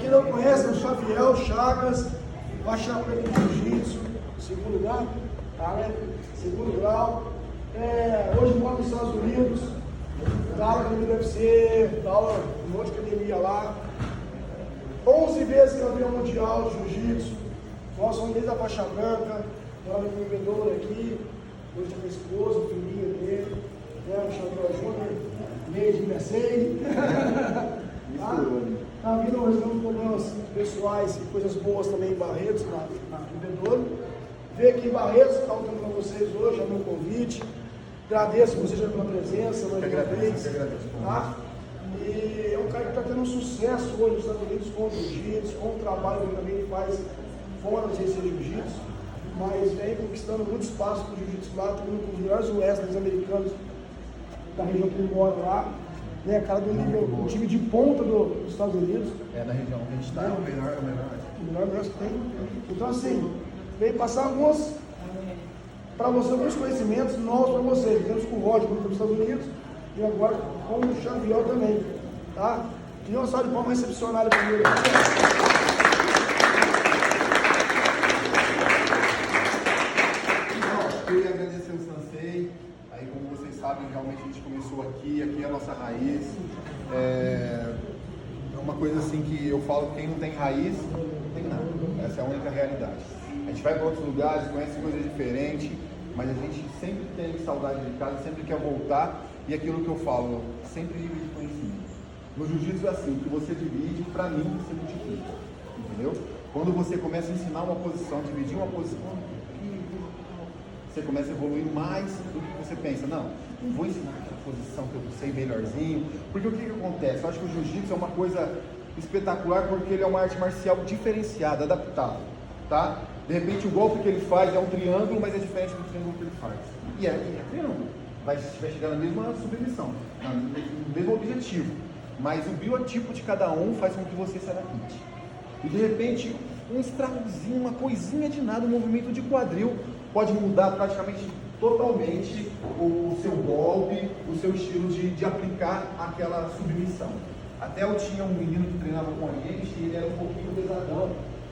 quem não conhece, é o Xaviel Chagas, faixa preta de jiu-jitsu, segundo grau, tá, né? Segundo grau. Hoje moro nos Estados Unidos, dá aula no UFC, dá aula em um monte de academia lá. 11 vezes campeão mundial de jiu-jitsu. Nós somos desde a faixa branca, moro com o vendedor aqui, hoje com a esposa, o filhinho dele, o Xavier Júnior, meio de Mercedes. Tá vindo resolvendo problemas pessoais e coisas boas também em Barretos, na vendedor. Veio aqui em Barretos, está lutando com vocês hoje, é o meu convite. Agradeço vocês pela presença, mais uma vez. Tá? E é um cara que está tendo um sucesso hoje nos Estados Unidos com o jiu-jitsu, com o trabalho que também faz fora de ser jiu-jitsu, mas vem conquistando muito espaço com o jiu-jitsu lá, tendo com os melhores wrestlers americanos da região que ele mora lá, né? Cara do nível, um time de ponta dos Estados Unidos. É da região que a gente está, é o melhor. O melhor que tem. Então assim, vem passar para você alguns conhecimentos novos para vocês. Temos com o Roger nos Estados Unidos e agora com o Xavier também, tá? E uma salva de palmas recepcionária primeiro. Eu queria agradecer o Sansei. Aí, como vocês sabem, realmente a gente começou aqui é a nossa raiz. É uma coisa assim que eu falo, quem não tem raiz, não tem nada. Essa é a única realidade. A gente vai para outros lugares, conhece coisas diferentes, mas a gente sempre tem saudade de casa, sempre quer voltar. E aquilo que eu falo, sempre livre de conhecimento. No jiu-jitsu é assim, o que você divide, para mim, você multiplica. Entendeu? Quando você começa a ensinar uma posição, dividir uma posição, você começa a evoluir mais do que você pensa. Não vou ensinar aquela posição que eu sei melhorzinho. Porque o que acontece? Eu acho que o jiu-jitsu é uma coisa espetacular porque ele é uma arte marcial diferenciada, adaptada. Tá? De repente o golpe que ele faz é um triângulo, mas é diferente do triângulo que ele faz. E é triângulo. Vai chegar na mesma submissão, no mesmo objetivo. Mas o biotipo de cada um faz com que você se adapte. E de repente, um estragozinho, uma coisinha de nada, um movimento de quadril pode mudar praticamente totalmente o seu golpe, o seu estilo de aplicar aquela submissão. Até eu tinha um menino que treinava com a gente e ele era um pouquinho pesadão.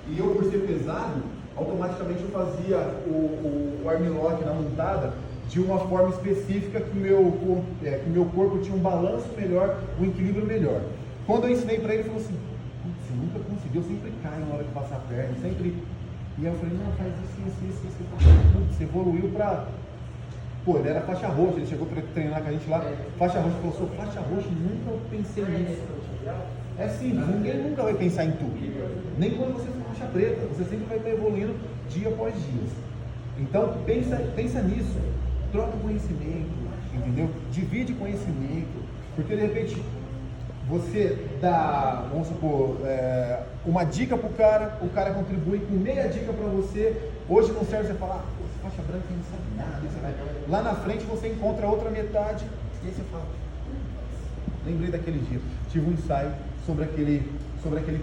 E eu, por ser pesado, automaticamente eu fazia o armlock na montada de uma forma específica que o meu corpo tinha um balanço melhor, um equilíbrio melhor. Quando eu ensinei para ele, ele falou assim, você nunca conseguiu, eu sempre caio na hora de passar a perna, sempre... E aí eu falei, não, faz isso. Você evoluiu para... Pô, ele era faixa roxa, ele chegou para treinar com a gente lá, faixa roxa, falou, sou faixa roxa, nunca pensei nisso. É simples, ninguém nunca vai pensar em tudo. Nem quando você for faixa preta, você sempre vai estar evoluindo dia após dia. Então, pensa nisso. Troca conhecimento, entendeu? Divide conhecimento, porque de repente você dá, vamos supor, uma dica pro cara, o cara contribui com meia dica para você. Hoje não serve você falar, pô, faixa branca não sabe nada, isso vai. Lá na frente você encontra a outra metade e aí você fala, lembrei daquele dia, tive um ensaio sobre aquele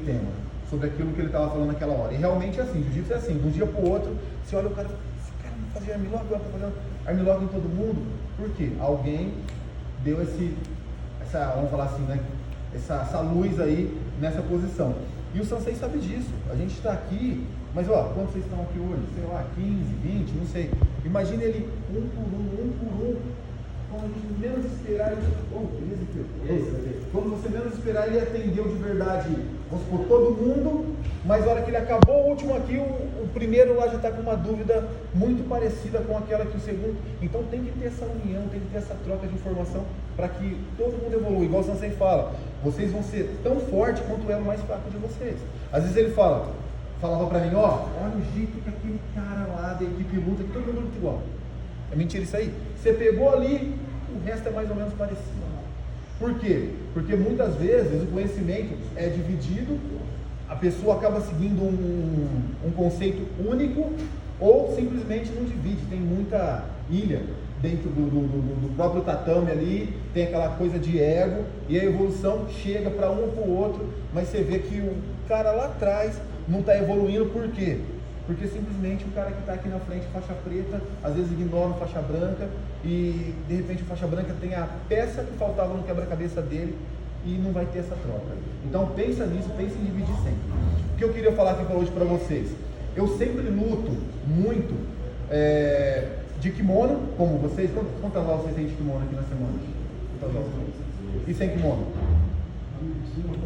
tema, sobre aquilo que ele estava falando naquela hora. E realmente é assim, jiu-jitsu é assim, de um dia pro outro, você olha o cara, esse cara não fazia armlock, agora tá fazendo armlock em todo mundo. Por quê? Alguém deu essa, vamos falar assim, né? Essa luz aí nessa posição. E o Sansei sabe disso. A gente está aqui, mas ó, quantos vocês estão aqui hoje? Sei lá, 15, 20, não sei. Imagine ele um por um. Quando a gente menos esperar, quando você menos esperar, ele atendeu de verdade, vamos supor, todo mundo, mas na hora que ele acabou o último aqui, o primeiro lá já está com uma dúvida muito parecida com aquela que o segundo. Então tem que ter essa união, tem que ter essa troca de informação para que todo mundo evolua. Igual o Sansei fala, vocês vão ser tão fortes quanto é o mais fraco de vocês. Às vezes ele falava para mim, ó, olha o jeito que aquele cara lá da equipe luta, que todo mundo luta igual. É mentira isso aí? Você pegou ali, o resto é mais ou menos parecido. Por quê? Porque muitas vezes o conhecimento é dividido, a pessoa acaba seguindo um conceito único ou simplesmente não divide. Tem muita ilha dentro do próprio tatame ali, tem aquela coisa de ego e a evolução chega para um ou para o outro, mas você vê que o cara lá atrás não está evoluindo. Por quê? Porque simplesmente o cara que está aqui na frente, faixa preta, às vezes ignora o faixa branca e de repente o faixa branca tem a peça que faltava no quebra-cabeça dele e não vai ter essa troca. Então pensa nisso, pensa em dividir sempre. O que eu queria falar aqui hoje para vocês, eu sempre luto muito de kimono, como vocês. Quantas aulas vocês têm de kimono aqui na semana? Quantas aulas? E sem kimono?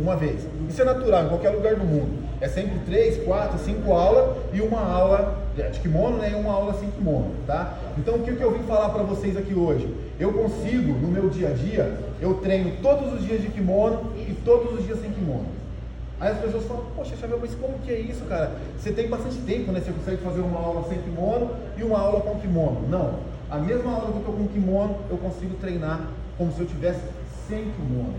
Uma vez. Isso é natural em qualquer lugar do mundo. É sempre 3, 4, 5 aulas e uma aula de kimono, né? E uma aula sem kimono, tá? Então o que eu vim falar para vocês aqui hoje? Eu consigo, no meu dia a dia, eu treino todos os dias de kimono e todos os dias sem kimono. Aí as pessoas falam, poxa, Xavier, mas como que é isso, cara? Você tem bastante tempo, né? Você consegue fazer uma aula sem kimono e uma aula com kimono. Não. A mesma aula que eu estou com kimono, eu consigo treinar como se eu tivesse sem kimono.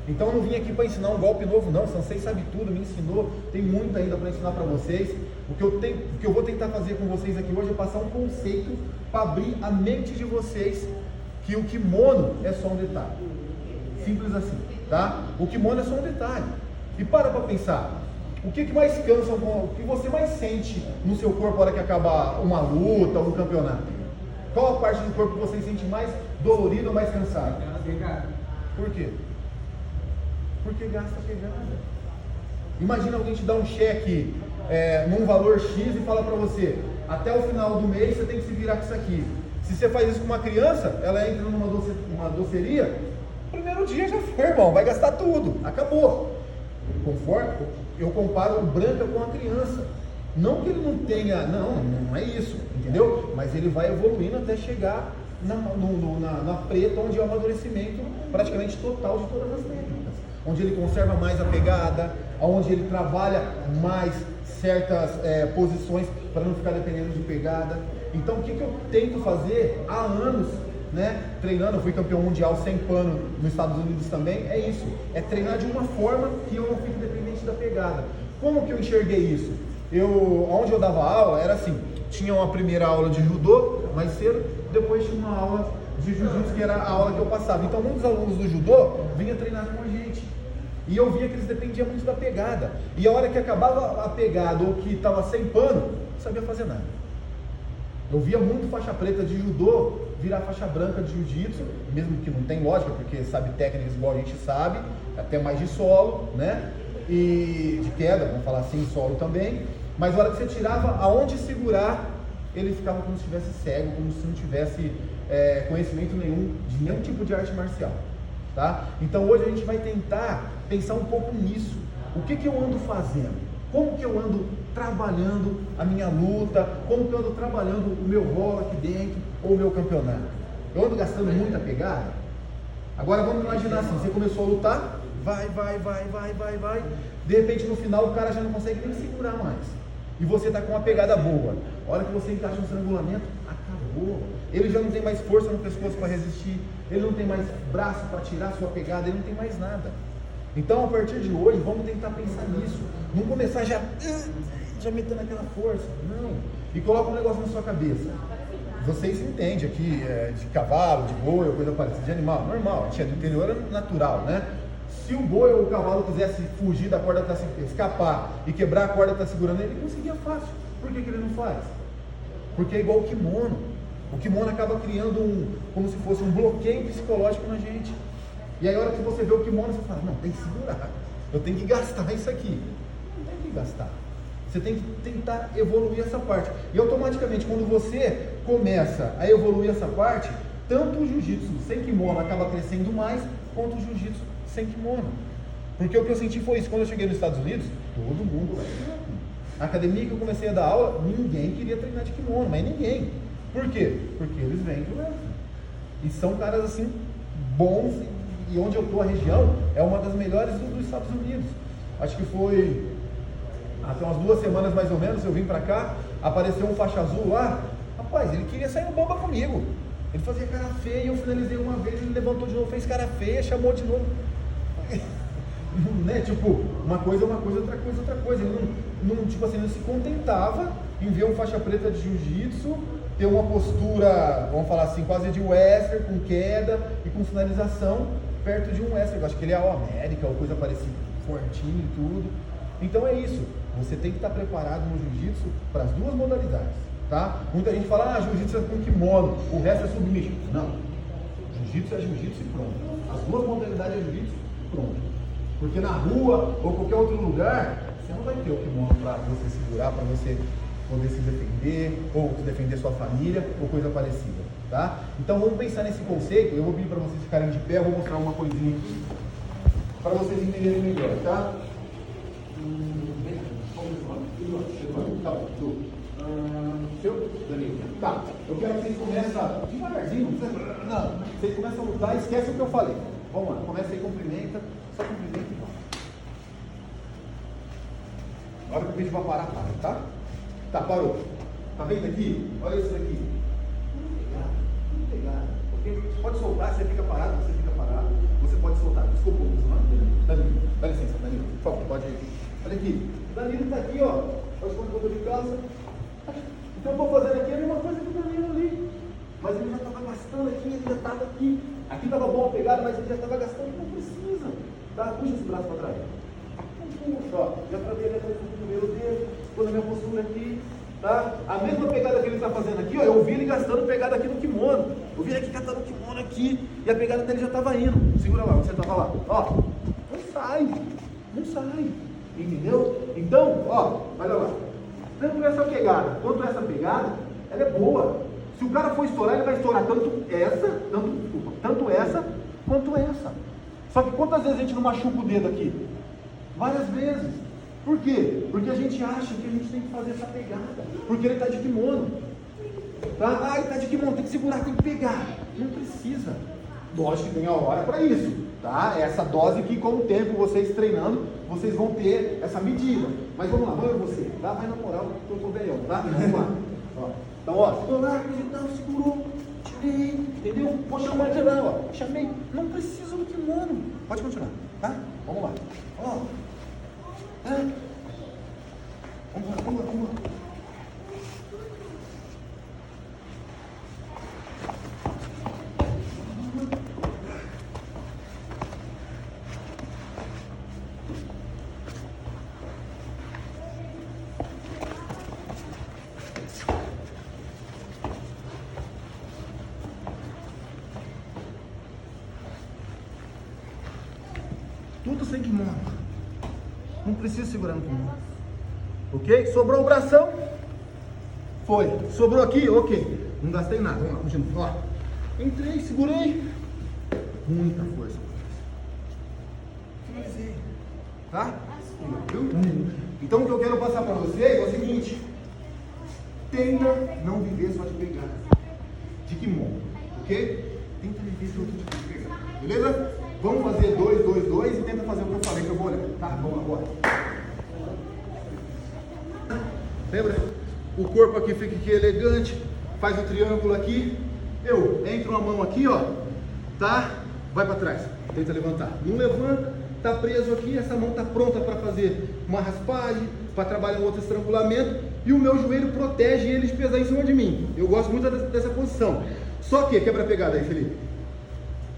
Então eu não vim aqui para ensinar um golpe novo, não. Sansei sabe tudo, me ensinou, tem muito ainda para ensinar para vocês. O que eu vou tentar fazer com vocês aqui hoje é passar um conceito para abrir a mente de vocês que o kimono é só um detalhe. Simples assim, tá? O kimono é só um detalhe. E para pensar, o que mais cansa, o que você mais sente no seu corpo na hora que acabar uma luta ou um campeonato? Qual a parte do corpo que você sente mais dolorido ou mais cansado? Por quê? Porque gasta pegada. Imagina alguém te dar um cheque num valor X e fala para você, até o final do mês você tem que se virar com isso aqui. Se você faz isso com uma criança, ela entra numa doceria, primeiro dia já foi, irmão, vai gastar tudo, acabou. Conforme eu comparo o branca com a criança. Não que ele não tenha, não é isso, entendeu? Mas ele vai evoluindo até chegar na preta, onde é o amadurecimento praticamente total de todas as técnicas. Onde ele conserva mais a pegada, onde ele trabalha mais certas posições para não ficar dependendo de pegada. Então o que eu tento fazer há anos, né, treinando, eu fui campeão mundial sem pano nos Estados Unidos também, é isso, é treinar de uma forma que eu não fique dependente da pegada. Como que eu enxerguei isso? Onde eu dava aula era assim, tinha uma primeira aula de judô mais cedo, depois tinha uma aula de jiu-jitsu que era a aula que eu passava. Então muitos alunos do judô vinham treinar com a gente. E eu via que eles dependiam muito da pegada. E a hora que acabava a pegada ou que estava sem pano, não sabia fazer nada. Eu via muito faixa preta de judô virar faixa branca de jiu-jitsu, mesmo que não tem lógica, porque sabe técnicas igual a gente sabe, até mais de solo, né? E de queda, vamos falar assim, solo também. Mas a hora que você tirava aonde segurar, ele ficava como se estivesse cego, como se não tivesse conhecimento nenhum de nenhum tipo de arte marcial. Tá? Então hoje a gente vai tentar pensar um pouco nisso. O que eu ando fazendo? Como que eu ando trabalhando a minha luta? Como que eu ando trabalhando o meu rolo aqui dentro ou o meu campeonato? Eu ando gastando muita pegada? Agora vamos imaginar assim, você começou a lutar, vai. De repente no final o cara já não consegue nem segurar mais. E você está com uma pegada boa. A hora que você encaixa no estrangulamento, acabou. Ele já não tem mais força no pescoço para resistir. Ele não tem mais braço para tirar a sua pegada. Ele não tem mais nada. Então, a partir de hoje, vamos tentar pensar nisso. Não começar já metendo aquela força. Não. E coloca um negócio na sua cabeça. Vocês entendem aqui de cavalo, de boi, ou coisa parecida, de animal. Normal. A gente é do interior, é natural, né? Se o boi ou o cavalo quisesse fugir da corda, escapar e quebrar a corda que está segurando, ele conseguia fácil. Por que ele não faz? Porque é igual o kimono. O kimono acaba criando como se fosse um bloqueio psicológico na gente. E aí a hora que você vê o kimono, você fala, não, tem que segurar. Eu tenho que gastar isso aqui. Não tem que gastar. Você tem que tentar evoluir essa parte. E automaticamente, quando você começa a evoluir essa parte, tanto o jiu-jitsu sem kimono acaba crescendo mais, quanto o jiu-jitsu sem kimono. Porque o que eu senti foi isso. Quando eu cheguei nos Estados Unidos, todo mundo vai treinar. A academia que eu comecei a dar aula, ninguém queria treinar de kimono, mas ninguém. Por quê? Porque eles vêm do wrestling. E são caras assim, bons, e onde eu estou, a região, é uma das melhores dos Estados Unidos. Acho que foi até umas 2 semanas mais ou menos, eu vim pra cá, apareceu um faixa azul lá, rapaz, ele queria sair no bomba comigo. Ele fazia cara feia, eu finalizei uma vez, ele levantou de novo, fez cara feia, chamou de novo. Né? Tipo, uma coisa, outra coisa. Ele não, tipo assim, não se contentava em ver um faixa preta de jiu-jitsu ter uma postura, vamos falar assim, quase de wrestler, com queda e com finalização perto de um wrestler. Eu acho que ele é o América ou coisa parecida, fortinho e tudo. Então é isso, você tem que estar preparado no jiu-jitsu para as duas modalidades, tá? Muita gente fala, jiu-jitsu é com kimono, o resto é submission. Não, jiu-jitsu é jiu-jitsu e pronto. As duas modalidades é jiu-jitsu Pronto. Porque na rua ou qualquer outro lugar, você não vai ter o kimono para você segurar, para você poder se defender, ou defender sua família, ou coisa parecida, tá? Então vamos pensar nesse conceito. Eu vou pedir para vocês ficarem de pé, eu vou mostrar uma coisinha aqui, para vocês entenderem melhor, tá? Tá bom, seu Danilo. Tá, eu quero que vocês comecem devagarzinho, não, vocês começam a lutar, esquece o que eu falei. Vamos lá, começa aí, cumprimenta, só cumprimenta e vai. A hora que o bicho vai parar, para, tá? Tá, parou. Tá vendo aqui? Olha isso aqui. Não pegar. Porque pode soltar, você fica parado, você pode soltar. Desculpa, Danilo, dá licença, Danilo, por favor, pode ir. Olha aqui, Danilo tá aqui, ó. Pode esconder de calça. Então eu tô fazendo aqui a mesma coisa que o Danilo ali. Mas ele já estava gastando aqui, ele já estava aqui. Aqui estava bom a pegada, mas ele já estava gastando, não precisa. Tá? Puxa esse braço para trás. Puxa, ó. Já travei ali atrás do meu dele, pôs na minha postura aqui. Tá? A mesma pegada que ele está fazendo aqui, ó, eu vi ele gastando pegada aqui no kimono. Eu vi ele aqui catando o kimono aqui. E a pegada dele já estava indo. Segura lá, onde você estava lá. Ó, não sai. Não sai. Entendeu? Então, ó, olha lá. Tanto essa pegada quanto essa pegada, ela é boa. Se o cara for estourar, ele vai estourar tanto essa quanto essa. Só que quantas vezes a gente não machuca o dedo aqui? Várias vezes. Por quê? Porque a gente acha que a gente tem que fazer essa pegada. Porque ele está de kimono. Tá? Ah, ele está de kimono, tem que segurar, tem que pegar. Não precisa. Lógico que tem a hora para isso. Tá? Essa dose que com o tempo, vocês treinando, vocês vão ter essa medida. Mas vamos lá, vamos você. Tá? Vai na moral, que eu tô velhão, tá? Vamos lá. Ó. Então, ó, estou lá, segurou, tirei, entendeu? Vou chamar de lá, ó. Chamei. Não precisa do kimono. Pode continuar, tá? Vamos lá. Ó. Vamos lá. Tudo sem kimono. Não precisa segurar no kimono. Ok? Sobrou o bração. Foi. Sobrou aqui? Ok. Não gastei nada. Vamos lá, continua. Ó. Entrei, segurei. Muita força. Finalizei. Tá? Viu? Então o que eu quero passar para vocês é o seguinte. Tenta não viver só de pegar. De kimono. Ok? Tenta viver de outro tipo de pegar. Beleza? Vamos fazer 2, 2, 2 e tenta fazer o que eu falei que eu vou olhar. Tá? Vamos agora. Lembra? O corpo aqui fica aqui elegante. Faz o triângulo aqui. Eu entro uma mão aqui, ó. Tá? Vai para trás. Tenta levantar. Não levanta. Tá preso aqui. Essa mão tá pronta para fazer uma raspagem, para trabalhar um outro estrangulamento. E o meu joelho protege ele de pesar em cima de mim. Eu gosto muito dessa posição. Só que, quebra a pegada aí, Felipe.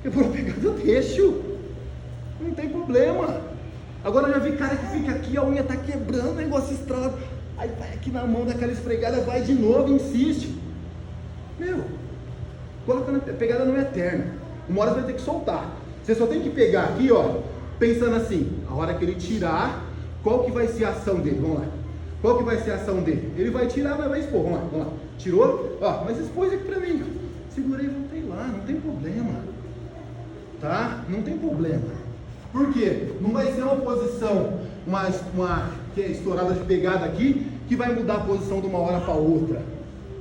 Quebrou a pegada, eu deixo. Não tem problema. Agora eu já vi cara que fica aqui, a unha tá quebrando, o negócio estrala. Aí vai aqui na mão, daquela esfregada, vai de novo, insiste. Meu, coloca na pegada não é eterna. Uma hora você vai ter que soltar. Você só tem que pegar aqui, ó, pensando assim, a hora que ele tirar, qual que vai ser a ação dele? Vamos lá. Qual que vai ser a ação dele? Ele vai tirar, mas vai expor. Vamos lá. Tirou? Ó, mas expôs aqui pra mim. Segurei e voltei lá, não tem problema. Tá? Não tem problema. Por quê? Não vai ser uma posição, uma que é estourada de pegada aqui, que vai mudar a posição de uma hora para outra.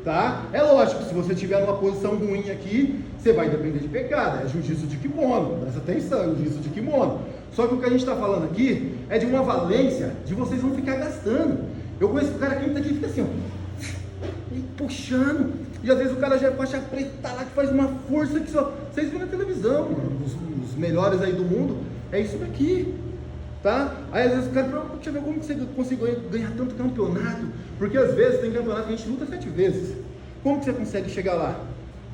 Tá? É lógico, se você tiver numa posição ruim aqui, você vai depender de pegada. É jiu-jitsu de kimono. Presta atenção, é jiu-jitsu de kimono. Só que o que a gente está falando aqui é de uma valência de vocês vão ficar gastando. Eu conheço o cara que entra aqui e fica assim, ó, e puxando. E às vezes o cara já é faixa preta, tá lá, que faz uma força que só... Vocês viram na televisão, os melhores aí do mundo, é isso daqui, tá? Aí às vezes o cara fala, deixa eu ver como você conseguiu ganhar tanto campeonato, porque às vezes tem campeonato que a gente luta 7 vezes. Como que você consegue chegar lá?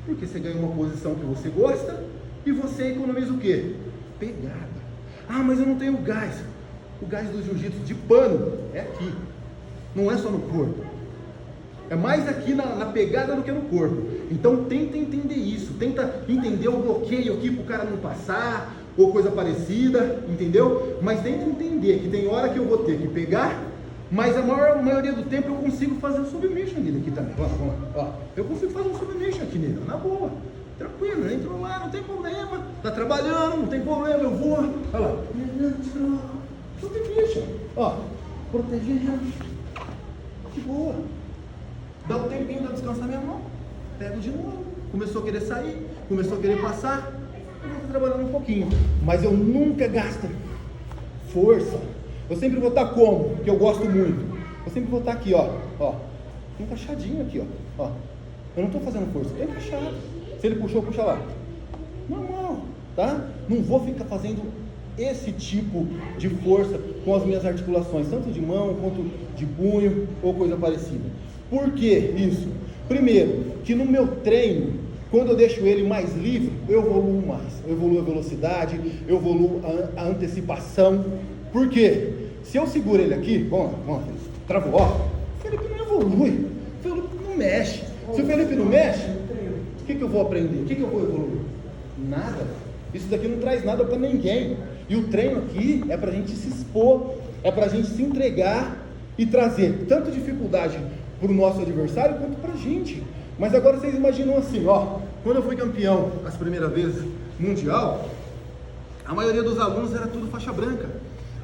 Porque você ganha uma posição que você gosta e você economiza o quê? Pegada. Ah, mas eu não tenho gás. O gás do jiu-jitsu de pano é aqui, não é só no corpo. É mais aqui na pegada do que no corpo. Então tenta entender isso. Tenta entender o bloqueio aqui para o cara não passar. ou coisa parecida, entendeu? Mas tem que entender que tem hora que eu vou ter que pegar, mas a maioria do tempo eu consigo fazer um submission nele aqui também. Vamos lá, ó. Eu consigo fazer um submission aqui nele, na boa. Tranquilo, entrou lá, não tem problema. Tá trabalhando, não tem problema, eu vou. Olha lá. Submission. Ó, protegendo. De boa. Dá um tempinho de descansar minha mão. Pego de novo. Começou a querer sair, começou a querer passar. Eu vou estar trabalhando um pouquinho. Mas eu nunca gasto força. Eu sempre vou estar como? Que eu gosto muito. Eu sempre vou estar aqui, ó. Ó. Encaixadinho aqui, ó. Eu não estou fazendo força, estou encaixado. Se ele puxou, puxa lá. Normal, tá? Não vou ficar fazendo esse tipo de força com as minhas articulações, tanto de mão quanto de punho ou coisa parecida. Por que isso? Primeiro, que no meu treino, quando eu deixo ele mais livre, eu evoluo mais. Eu evoluo a velocidade, eu evoluo a antecipação. Por quê? Se eu seguro ele aqui, vamos lá, travou, ó. O Felipe não evolui, o Felipe não mexe. Se o Felipe não mexe, o que eu vou aprender? O que eu vou evoluir? Nada. Isso daqui não traz nada para ninguém. E o treino aqui é para a gente se expor, é para a gente se entregar e trazer tanto dificuldade para o nosso adversário quanto para a gente. Mas agora vocês imaginam assim, ó, quando eu fui campeão as primeiras vezes mundial, a maioria dos alunos era tudo faixa branca.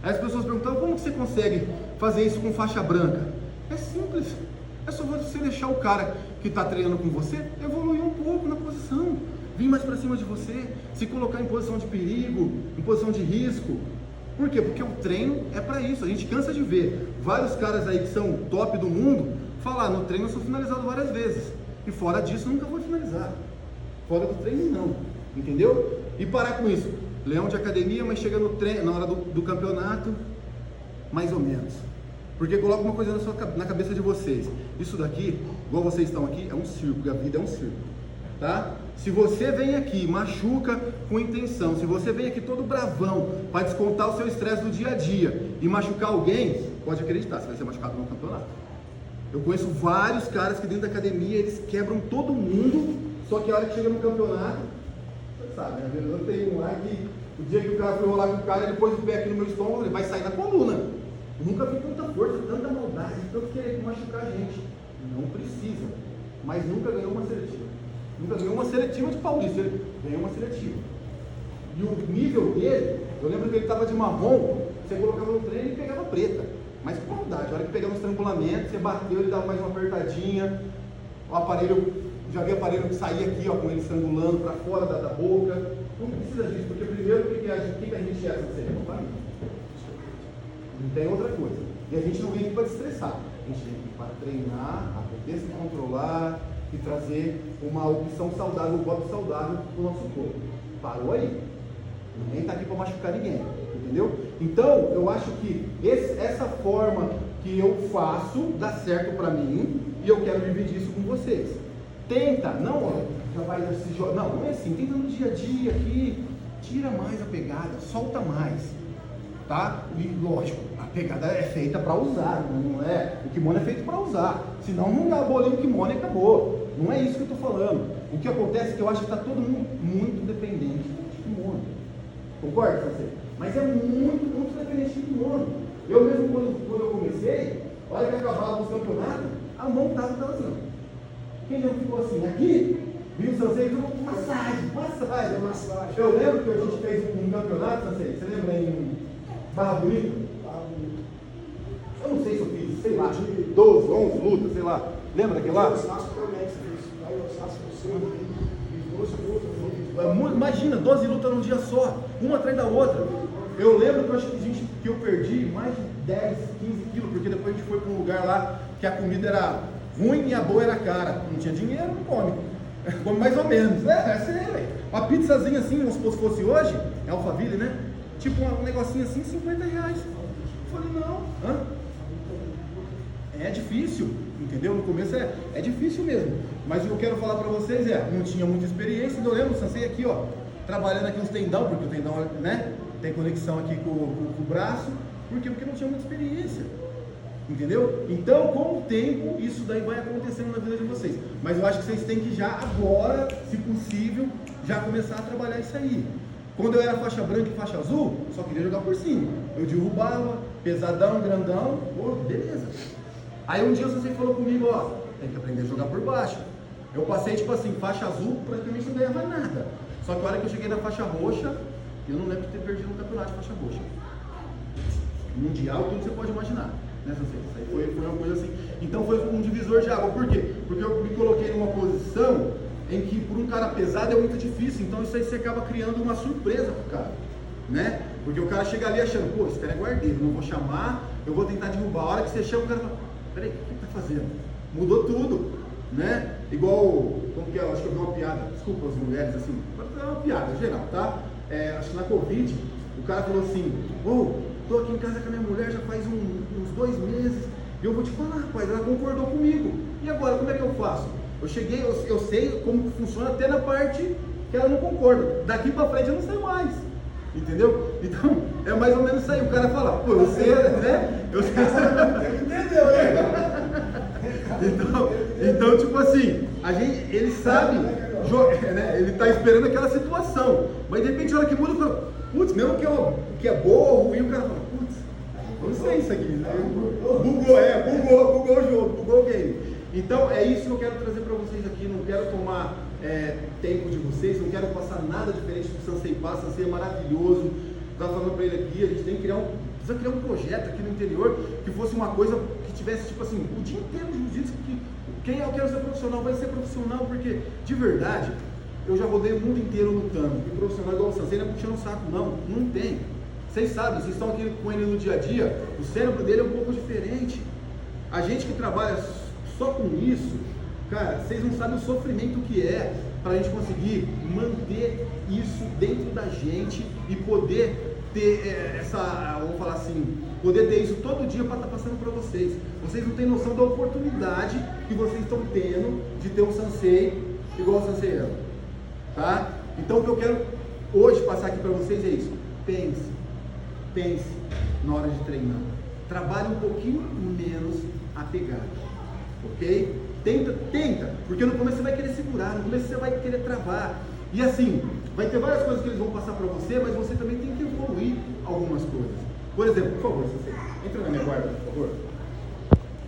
Aí as pessoas perguntavam, como que você consegue fazer isso com faixa branca? É simples, é só você deixar o cara que está treinando com você evoluir um pouco na posição, vir mais para cima de você, se colocar em posição de perigo, em posição de risco. Por quê? Porque o treino é para isso. A gente cansa de ver vários caras aí que são top do mundo falar, no treino eu sou finalizado várias vezes, e fora disso nunca vou finalizar, fora do treino não, entendeu? E parar com isso, leão de academia, mas chega no treino, na hora do campeonato, mais ou menos. Porque coloca uma coisa na cabeça de vocês, isso daqui, igual vocês estão aqui, é um circo, a vida é um circo, tá? Se você vem aqui, machuca com intenção, se você vem aqui todo bravão, para descontar o seu estresse do dia a dia, e machucar alguém, pode acreditar, você vai ser machucado no campeonato. Eu conheço vários caras que dentro da academia, eles quebram todo mundo, só que a hora que chega no campeonato, você sabe, né? Eu tenho um lá que, o dia que o cara foi rolar com o cara, ele pôs o pé aqui no meu estômago, ele vai sair na coluna. Eu nunca vi tanta força, tanta maldade, tanto querer machucar a gente. Não precisa, mas nunca ganhou uma seletiva. Nunca ganhou uma seletiva de Paulista, ele ganhou uma seletiva. E o nível dele, eu lembro que ele estava de marrom, você colocava no treino e pegava preta. Mas com maldade, a hora que pegava um estrangulamento, você bateu, ele dava mais uma apertadinha, o aparelho, já vi aparelho que saía aqui, ó, com ele estrangulando para fora da boca. Não precisa disso, porque primeiro, o que a gente é essa série? Não tem outra coisa. E a gente não vem aqui para destressar, a gente vem aqui para treinar, aprender a se controlar e trazer uma opção saudável, um voto saudável para o nosso corpo. Parou aí. Ninguém está aqui para machucar ninguém. Entendeu? Então, eu acho que essa forma que eu faço dá certo para mim e eu quero dividir isso com vocês. Tenta, não, ó, já vai se jogar. Não é assim, tenta no dia a dia aqui, tira mais a pegada, solta mais, tá? E lógico, a pegada é feita para usar, não é? O kimono é feito para usar, senão não aboliu o kimono e acabou. Não é isso que eu estou falando. O que acontece é que eu acho que está todo mundo muito dependente de kimono. Concorda, você? Mas é muito dependente de kimono. Eu mesmo, quando eu comecei, a hora que acabava os campeonatos, a mão estava assim. Quem já ficou assim? Aqui, viu o Sansei? Massagem. Eu lembro que a gente fez um campeonato, Sansei, você lembra em Barra Bonita? Eu não sei se eu fiz, sei lá, 12, 11 lutas, sei lá. Lembra daquele lá? Imagina, 12 lutas num dia só, uma atrás da outra. Eu lembro que eu acho que eu perdi mais de 10, 15 quilos, porque depois a gente foi para um lugar lá que a comida era ruim e a boa era cara. Não tinha dinheiro, não come. Come mais ou menos. É sério, velho. Uma pizzazinha assim, vamos supor se fosse hoje, é Alphaville, né? Tipo um negocinho assim, R$50. Eu falei, não. É difícil, entendeu? No começo é difícil mesmo. Mas o que eu quero falar para vocês não tinha muita experiência. Eu lembro, o Sansei aqui, ó, trabalhando aqui uns tendão, porque o tendão, né, tem conexão aqui com o braço. Por quê? Porque não tinha muita experiência. Entendeu? Então, com o tempo, isso daí vai acontecendo na vida de vocês. Mas eu acho que vocês têm que já agora, se possível, já começar a trabalhar isso aí. Quando eu era faixa branca e faixa azul, só queria jogar por cima. Eu derrubava, pesadão, grandão, pô, beleza. Aí um dia o sensei falou comigo, ó, tem que aprender a jogar por baixo. Eu passei tipo assim, faixa azul, praticamente não ganhava nada. Só que a hora que eu cheguei na faixa roxa, eu não lembro de ter perdido um campeonato de faixa roxa. Mundial, tudo que você pode imaginar. Né, sensei? Isso aí foi uma coisa assim. Então foi um divisor de água. Por quê? Porque eu me coloquei numa posição em que por um cara pesado é muito difícil. Então isso aí você acaba criando uma surpresa pro cara. Né? Porque o cara chega ali achando, pô, esse cara é guardeiro, não vou chamar, eu vou tentar derrubar. A hora que você chama, o cara fala, peraí, o que tá fazendo? Mudou tudo, né? Igual, como que é? Acho que eu vi uma piada, desculpa as mulheres, assim, é uma piada geral, tá? Acho que na Covid, o cara falou assim, tô aqui em casa com a minha mulher já faz uns 2 meses, e eu vou te falar, rapaz, ela concordou comigo. E agora, como é que eu faço? Eu cheguei, eu sei como funciona até na parte que ela não concorda. Daqui pra frente eu não sei mais. Entendeu? Então, é mais ou menos isso aí. O cara fala, pô, eu sei, né? Eu sei. Entendeu, né? Então, tipo assim, ele sabe, né? Ele tá esperando aquela situação. Mas de repente, a hora que muda, fala, putz, mesmo que é boa ou ruim, o cara fala, putz, eu não sei isso aqui, né? Bugou o jogo, bugou o game. Então, é isso que eu quero trazer para vocês aqui. Não quero tomar tempo de vocês, não quero passar nada diferente do Sansei Passa. Sansei é maravilhoso. Estava falando para ele aqui, a gente tem que precisa criar um projeto aqui no interior que fosse uma coisa que tivesse, tipo assim, o dia inteiro de jiu-jitsu, quem eu quero ser profissional vai ser profissional, porque, de verdade, eu já rodei o mundo inteiro lutando. E profissional igual o Sansei não é puxando o saco, não tem. Vocês sabem, vocês estão aqui com ele no dia a dia, o cérebro dele é um pouco diferente. A gente que trabalha só com isso, cara, vocês não sabem o sofrimento que é para a gente conseguir manter isso dentro da gente e poder ter vamos falar assim, poder ter isso todo dia para estar passando para vocês. Vocês não têm noção da oportunidade que vocês estão tendo de ter um Sansei igual o Sansei é, tá? Então o que eu quero hoje passar aqui para vocês é isso. Pense na hora de treinar. Trabalhe um pouquinho menos a pegada. Ok? Tenta, porque no começo você vai querer segurar, no começo você vai querer travar. E assim, vai ter várias coisas que eles vão passar para você, mas você também tem que evoluir algumas coisas. Por exemplo, por favor, você entra na minha guarda, por favor.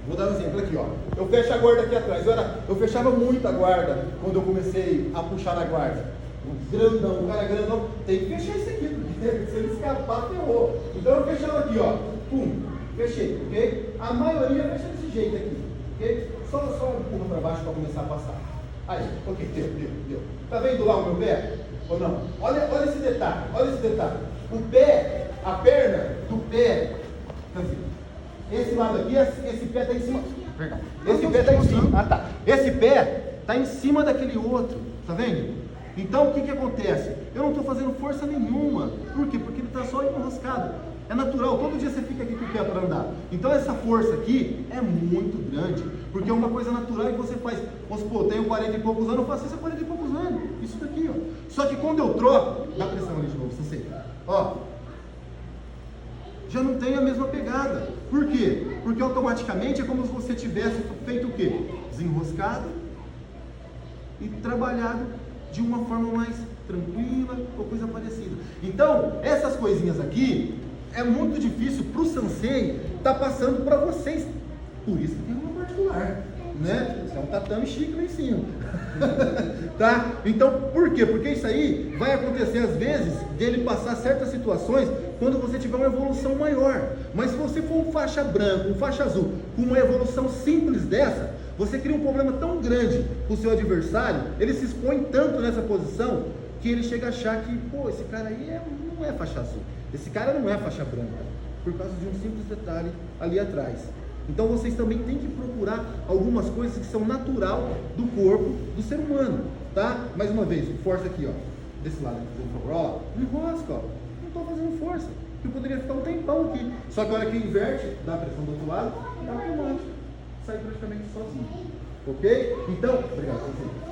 Vou dar um exemplo aqui, ó. Eu fecho a guarda aqui atrás. Eu fechava muito a guarda quando eu comecei a puxar na guarda. O cara grandão, tem que fechar isso aqui, porque se ele escapar, ferrou. Então eu fechava aqui, ó. Pum, fechei, ok? A maioria fecha desse jeito aqui, ok? Só empurra para baixo para começar a passar. Aí, ok, deu. Tá vendo lá o meu pé? Ou não? Olha esse detalhe, O pé, a perna do pé, assim, esse lado aqui, esse pé está em cima. Perdão. Esse pé está em cima. Ah, tá. Esse pé está em cima daquele outro. Tá vendo? Então o que acontece? Eu não estou fazendo força nenhuma. Por quê? Porque ele está só enroscado. É natural, todo dia você fica aqui com o pé para andar. Então essa força aqui é muito grande, porque é uma coisa natural que você faz. Vamos supor, eu tenho 40 e poucos anos, eu faço isso há 40 e poucos anos. Isso daqui, ó. Só que quando eu troco, dá pressão ali de novo, você sente. Ó, já não tem a mesma pegada. Por quê? Porque automaticamente é como se você tivesse feito o quê? Desenroscado e trabalhado de uma forma mais tranquila ou coisa parecida. Então, essas coisinhas aqui é muito difícil para o Sansei estar passando para vocês. Por isso que tem uma particular, né? É um tatame chique lá em cima. Tá? Então, por quê? Porque isso aí vai acontecer às vezes dele passar certas situações quando você tiver uma evolução maior. Mas se você for um faixa branca, um faixa azul, com uma evolução simples dessa, você cria um problema tão grande para o seu adversário, ele se expõe tanto nessa posição, que ele chega a achar que, pô, esse cara aí não é faixa azul, esse cara não é faixa branca, por causa de um simples detalhe ali atrás. Então vocês também têm que procurar algumas coisas que são natural do corpo do ser humano, tá? Mais uma vez, força aqui, ó, desse lado aqui, por favor, ó, enrosca, ó, não estou fazendo força, eu poderia ficar um tempão aqui, só que a hora que inverte, dá a pressão do outro lado, dá automático, sai praticamente sozinho, ok? Então, obrigado,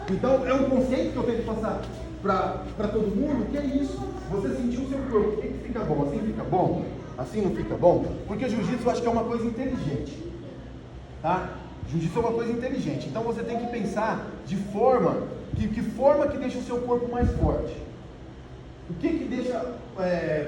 então é um conceito que eu tenho que passar para todo mundo, que é isso, você sentir o seu corpo, o que fica bom, assim fica bom? Assim não fica bom? Porque jiu-jitsu eu acho que é uma coisa inteligente, tá? Jiu-jitsu é uma coisa inteligente, então você tem que pensar de forma, que forma que deixa o seu corpo mais forte. O que deixa,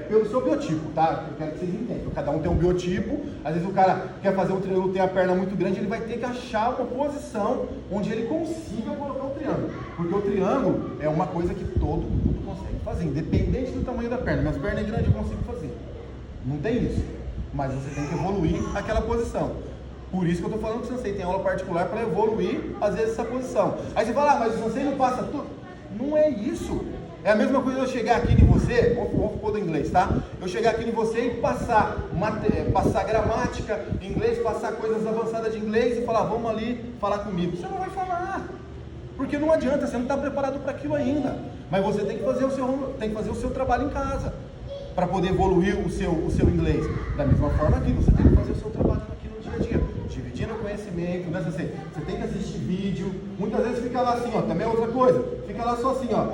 pelo seu biotipo, tá? Eu quero que vocês entendam. Cada um tem um biotipo. Às vezes o cara quer fazer um triângulo, tem a perna muito grande, ele vai ter que achar uma posição onde ele consiga colocar o triângulo. Porque o triângulo é uma coisa que todo mundo consegue fazer, independente do tamanho da perna. Minhas pernas grandes eu consigo fazer. Não tem isso. Mas você tem que evoluir aquela posição. Por isso que eu estou falando que o Sensei tem aula particular para evoluir, às vezes, essa posição. Aí você fala, mas o Sensei não passa tudo. Não é isso. É a mesma coisa eu chegar aqui em você, vamos pôr do inglês, tá? Eu chegar aqui em você e passar gramática em inglês, passar coisas avançadas de inglês e falar, vamos ali falar comigo. Você não vai falar. Porque não adianta, você não está preparado para aquilo ainda. Mas você tem que fazer o seu trabalho em casa, para poder evoluir o seu inglês. Da mesma forma aqui, você tem que fazer o seu trabalho aqui no dia a dia, dividindo conhecimento, né? Você tem que assistir vídeo, muitas vezes fica lá assim, ó, também é outra coisa, fica lá só assim, ó,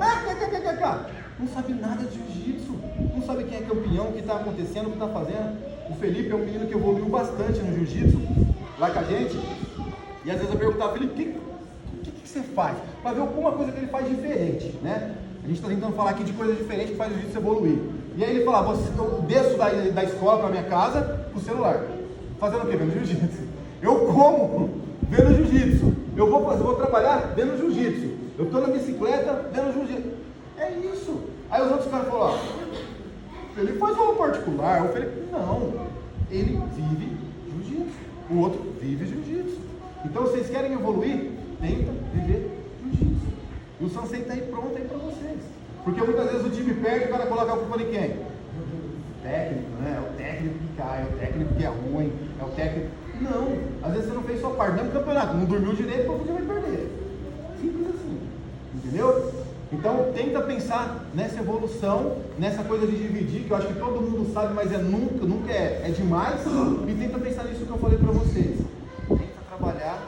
não sabe nada de jiu-jitsu, não sabe quem é campeão, o que está acontecendo, o que está fazendo. O Felipe é um menino que evoluiu bastante no jiu-jitsu, lá com a gente, e às vezes eu perguntava, Felipe, o que você faz? Para ver alguma coisa que ele faz diferente, né? A gente está tentando falar aqui de coisas diferentes que faz o jiu-jitsu evoluir. E aí ele falava, eu desço da escola para minha casa com o celular. Fazendo o quê? Vendo jiu-jitsu. Eu como vendo jiu-jitsu. Eu vou trabalhar vendo jiu-jitsu. Eu estou na bicicleta vendo jiu-jitsu. É isso. Aí os outros caras falaram, o Felipe faz aula particular. O Felipe, não. Ele vive jiu-jitsu. O outro vive jiu-jitsu. Então vocês querem evoluir? Tenta viver jiu-jitsu. E o Sensei está aí pronto aí para vocês. Porque muitas vezes o time perde e o cara coloca a culpa de quem? O técnico, né? É o técnico que cai, é o técnico que é ruim, é o técnico... Não, às vezes você não fez sua parte, mesmo campeonato, não dormiu direito, porque você vai perder. Simples assim, entendeu? Então tenta pensar nessa evolução, nessa coisa de dividir, que eu acho que todo mundo sabe, mas nunca é demais, e tenta pensar nisso que eu falei para vocês. Tenta trabalhar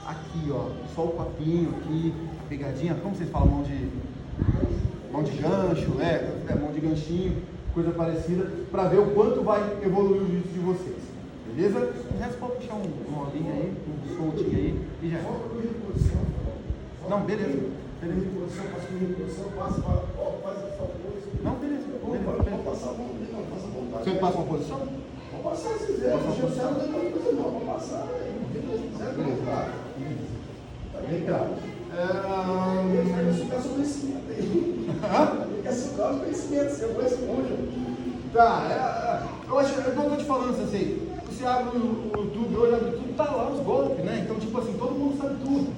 aqui, ó, só o papinho aqui, a pegadinha, como vocês falam, mão de gancho, mão de ganchinho, coisa parecida, para ver o quanto vai evoluir o jiu-jitsu de vocês, beleza? O resto pode puxar uma linha aí, um soltinho aí e já. Não, beleza. Não, beleza. Vamos passar a mão, não. Você passa uma posição? Vamos passar se quiser, não, vamos passar. Vem cá. Isso é conhecimento aí. Isso é conhecimento, você conhece muito. Tá, eu tô te falando, Sensei. Você abre o YouTube, hoje abre tudo, tá lá os golpes, né? Então, tipo assim, todo mundo sabe tudo.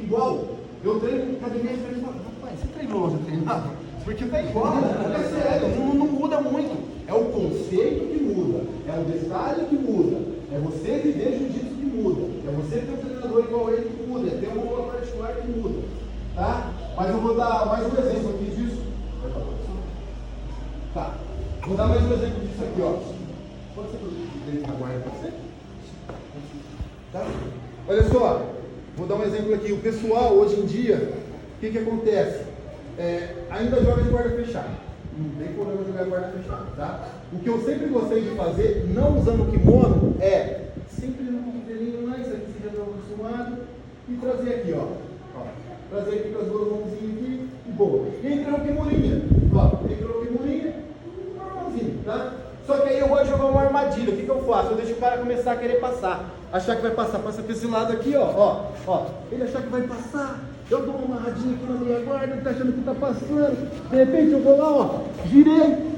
Igual, eu treino em academia e falo, rapaz, você treinou hoje, treinava? Porque tá igual, é sério, não muda muito. É o conceito que muda, é o detalhe que muda, é você viver jiu-jitsu que muda, é você ter um treinador igual ele que muda, é ter uma aula particular que muda, tá? Mas eu vou dar mais um exemplo aqui disso. Tá, vou dar mais um exemplo disso aqui, ó. Pode ser dentro da guarda, pode ser? Tá? Olha só, vou dar um exemplo aqui. O pessoal, hoje em dia, o que acontece? Ainda joga de guarda fechada. Não tem problema jogar de guarda fechada, tá? O que eu sempre gostei de fazer, não usando kimono, é sempre no cotovelinho lá, isso aqui você já está acostumado, e trazer aqui, ó. Trazer aqui com as duas mãozinhas aqui, e boa. E entrou o kimoninha, ó. Entrou o kimoninha, normalzinho, tá? Só que aí eu vou jogar uma armadilha. O que eu faço? Eu deixo o cara começar a querer passar. Achar que vai passar. Passa para esse lado aqui, ó. Ele achar que vai passar. Eu dou uma amarradinha aqui na minha guarda. Ele tá achando que tá passando. De repente eu vou lá, ó. Girei.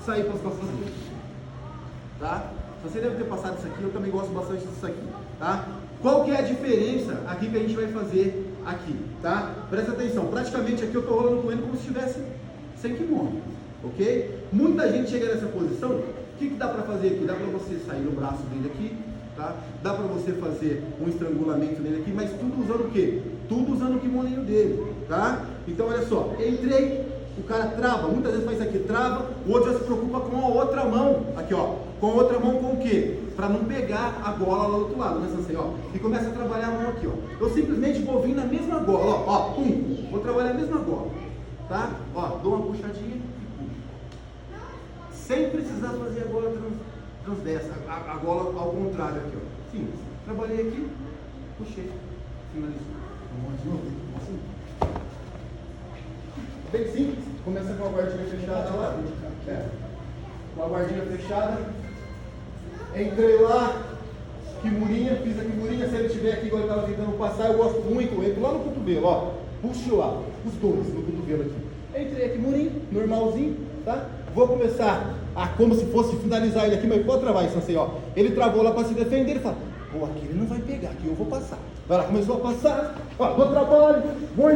Saí para as costas dele. Tá? Você deve ter passado isso aqui. Eu também gosto bastante disso aqui. Tá? Qual que é a diferença aqui que a gente vai fazer aqui? Tá? Presta atenção. Praticamente aqui eu tô rolando com ele como se estivesse sem kimono. Ok? Muita gente chega nessa posição. O que dá para fazer aqui? Dá para você sair no braço dele aqui, tá? Dá para você fazer um estrangulamento nele aqui, mas tudo usando o quê? Tudo usando o kimoninho dele, tá? Então olha só, entrei, o cara trava, muitas vezes faz isso aqui, trava, o outro já se preocupa com a outra mão, aqui ó, com a outra mão com o quê? Para não pegar a gola lá do outro lado, nessa assim, ó, e começa a trabalhar a mão aqui, ó. Eu simplesmente vou vir na mesma gola, ó, vou trabalhar a mesma gola, tá? Ó, dou uma puxadinha. Sem precisar fazer a gola transversa, a gola ao contrário aqui, ó. Simples. Trabalhei aqui, puxei, finalizou. Vamos de novo, assim. bem simples. Começa com a guardinha fechada lá. Com a guardinha fechada. Entrei lá, quimurinha, fiz a quimurinha. Se ele estiver aqui, igual ele estava tentando passar, eu gosto muito. Eu entro lá no cotovelo, ó. Puxo lá, os dois no cotovelo aqui. Entrei aqui, quimurinha, normalzinho, tá? Vou começar a, como se fosse finalizar ele aqui, mas pode travar isso assim, ó. Ele travou lá para se defender, ele fala, pô, aqui ele não vai pegar, aqui eu vou passar. Vai lá, começou a passar, ó, dou trabalho, vou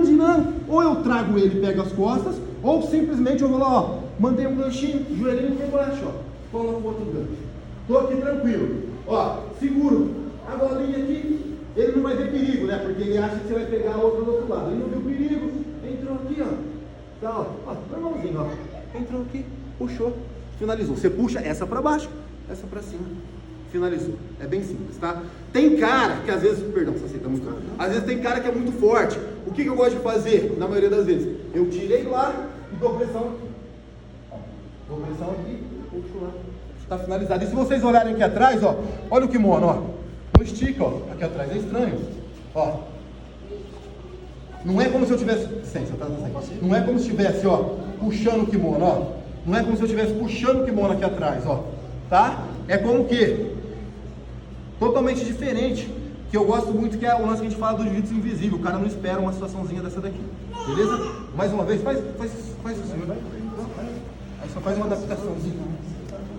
girando. Ou eu trago ele e pego as costas, ou simplesmente eu vou lá, ó, mandei um ganchinho, joelhinho por baixo, ó. Cola pro outro gancho. Tô aqui tranquilo. Ó, seguro a bolinha aqui, ele não vai ver perigo, né? Porque ele acha que você vai pegar a outra do outro lado. Ele não viu perigo, entrou aqui, ó. Tá, ó, normalzinho, ó. Entrou aqui, puxou, finalizou. Você puxa essa pra baixo, essa pra cima. Finalizou. É bem simples, tá? Tem cara que às vezes, perdão, você aceita muito. Às vezes tem cara que é muito forte. O que eu gosto de fazer, na maioria das vezes? Eu tirei lá e dou pressão aqui. Ó, dou pressão aqui, puxo lá. Tá finalizado. E se vocês olharem aqui atrás, ó, olha o kimono, ó. Não estica, ó. Aqui atrás é estranho. Ó. Não é como se eu tivesse. Licença, tá? Não é como se estivesse, ó, puxando o kimono, ó. Não é como se eu estivesse puxando o kimono aqui atrás, ó. Tá? É como que? Totalmente diferente. Que eu gosto muito, que é o lance que a gente fala do jiu-jitsu invisível. O cara não espera uma situaçãozinha dessa daqui. Beleza? Mais uma vez, faz o senhor. Aí só faz uma adaptaçãozinha.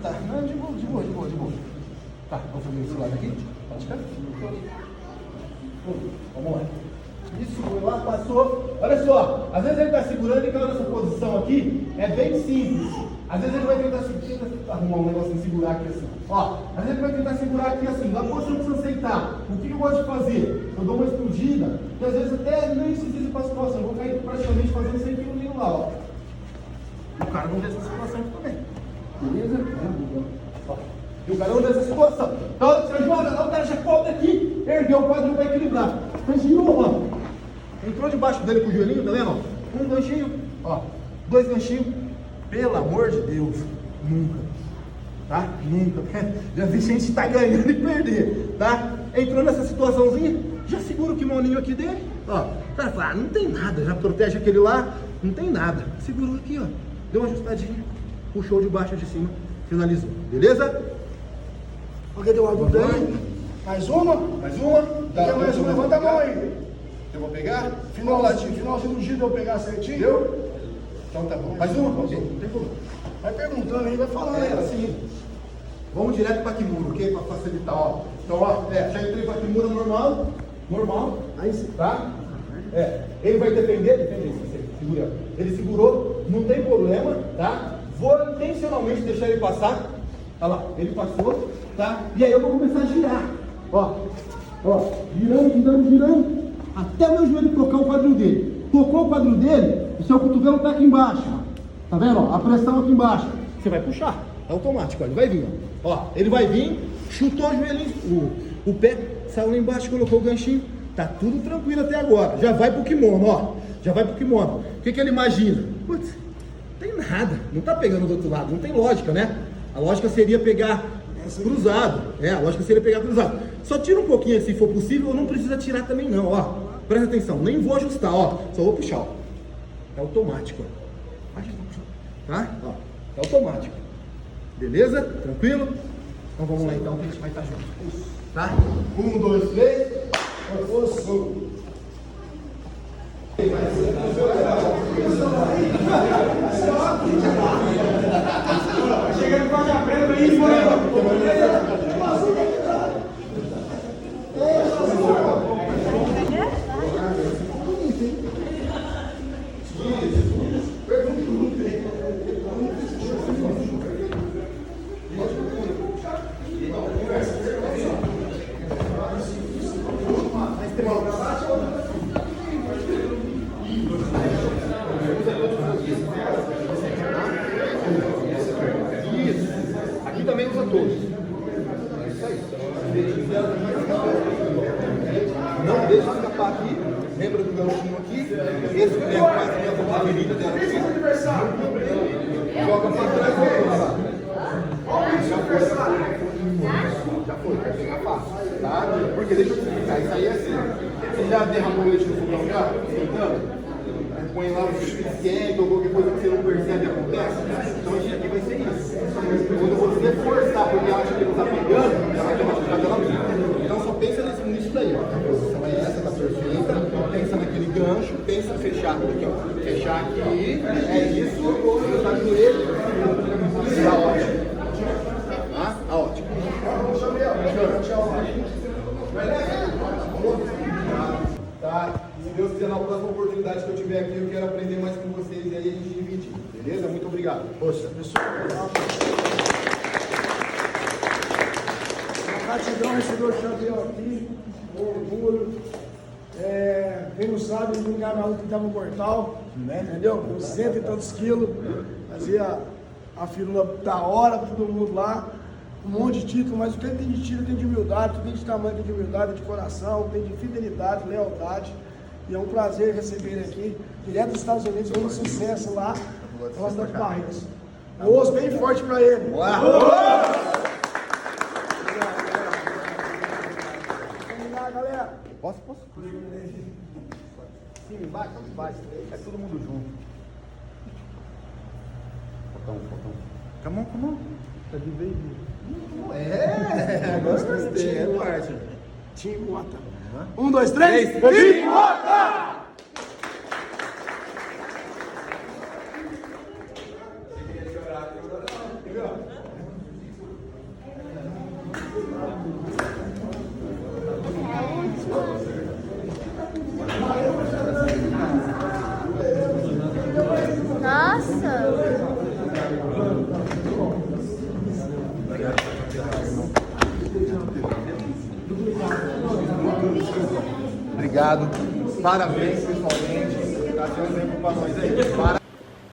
Tá, não, de boa. Tá, vamos fazer esse lado aqui. Pode ficar. Vamos lá. Isso, foi lá, passou. Olha só, às vezes ele está segurando e caiu nessa posição aqui. É bem simples. Às vezes ele vai tentar arrumar um negocinho, segurar aqui assim. Ó, às vezes ele vai tentar segurar aqui assim. Na posição que você aceitar. O que eu gosto de fazer? Eu dou uma explodida, que às vezes até nem precisa para a situação. Eu vou cair praticamente fazendo 100 kg lá, ó. O cara não vê essa situação aqui também. Beleza? Ó. E o cara não vê essa situação. Então você joga lá, o cara já volta aqui, ergueu o quadril para equilibrar. Mas girou, ó. Entrou debaixo dele com o joelhinho, tá vendo? Ó? Um ganchinho, ó. 2 ganchinhos. Pelo amor de Deus, nunca. Tá? Nunca. Já vi gente que tá ganhando e perder, tá? Entrou nessa situaçãozinha, já segura o kimoninho aqui dele, ó. O cara fala, não tem nada, já protege aquele lá, não tem nada. Segurou aqui, ó. Deu uma ajustadinha, puxou de baixo de cima, finalizou. Beleza? Alguém deu uma dúvida aí? Mais uma? Mais uma? Quer mais uma? Levanta a mão aí. Eu vou pegar? Finalzinho do giro eu pegar certinho? Deu? Então tá bom. Mais uma? Ok, não tem problema. Vai perguntando aí, vai falando aí. Assim, vamos direto para Kimura, ok? Para facilitar, ó. Então, ó, já entrei para Kimura normal, aí tá? Ele vai defender, segura. Ele segurou, não tem problema, tá? Vou intencionalmente deixar ele passar. Olha lá, ele passou, tá? E aí eu vou começar a girar, ó, girando, até o meu joelho tocar o quadril dele. Tocou o quadril dele, o seu cotovelo tá aqui embaixo, tá vendo? Ó, a pressão aqui embaixo. Você vai puxar, é automático, ó, ele vai vir, ó. Ele vai vir, chutou o joelhinho, o pé saiu lá embaixo, colocou o ganchinho. Tá tudo tranquilo até agora. Já vai pro kimono, ó. Já vai pro kimono. O que ele imagina? Putz, não tem nada. Não tá pegando do outro lado. Não tem lógica, né? A lógica seria pegar cruzado. A lógica seria pegar cruzado. Só tira um pouquinho se for possível, ou não precisa tirar também não, ó. Presta atenção, nem vou ajustar, ó. Só vou puxar, ó. É automático, ó. Tá? Ó. É automático. Beleza? Tranquilo? Então vamos lá então, que a gente vai estar junto. Tá? 1, 2, 3. Força. Chegando com a preta aí, Aqui também usa todos. Não deixa escapar aqui. Lembra do ganchinho aqui? Esse que é quase a virilha dela aqui. Joga para trás e volta lá. Já foi, vai pegar fácil. Tá? Porque deixa eu explicar. Isso aí é assim. Você já derramou leite no fogão já? Então, põe lá o suficiente ou qualquer coisa que você não percebe acontece. Então isso aqui vai ser isso. Quando você forçar porque acha que ele está pegando, já vai ter uma chutadela minha. Então só pensa nisso daí, ó. A posição é essa, tá perfeita. Pensa naquele gancho, pensa fechar aqui, ó. Fechar aqui, é isso, tá no joelho. Tá ótimo. Tá ótimo. Tá? Se Deus quiser, na próxima oportunidade que eu tiver aqui, eu quero aprender mais com vocês e aí a gente dividir. Beleza? Muito obrigado. Poxa, pessoal. Gratidão, receber o Xavier aqui, orgulho. Quem não sabe, ele ganhava na luta que estava mortal, entendeu? Com 100 e tantos quilos, fazia a firula da hora para todo mundo lá, um monte de título, mas o que ele tem de título tem de humildade, o que tem de tamanho tem de humildade, de coração, tem de fidelidade, lealdade. E é um prazer receber ele aqui, direto dos Estados Unidos, muito sucesso lá, na cidade de Barretos. Um osso bem forte para ele. Galera. Posso? Sim, embaixo. É todo mundo junto. Fotão. Come on. Tá de baby. Gostei, é parte. Tim Mota. 1, 2, 3. Tim Mota! Nossa! Obrigado. Parabéns, pessoalmente. Tá sendo um exemplo para nós aí.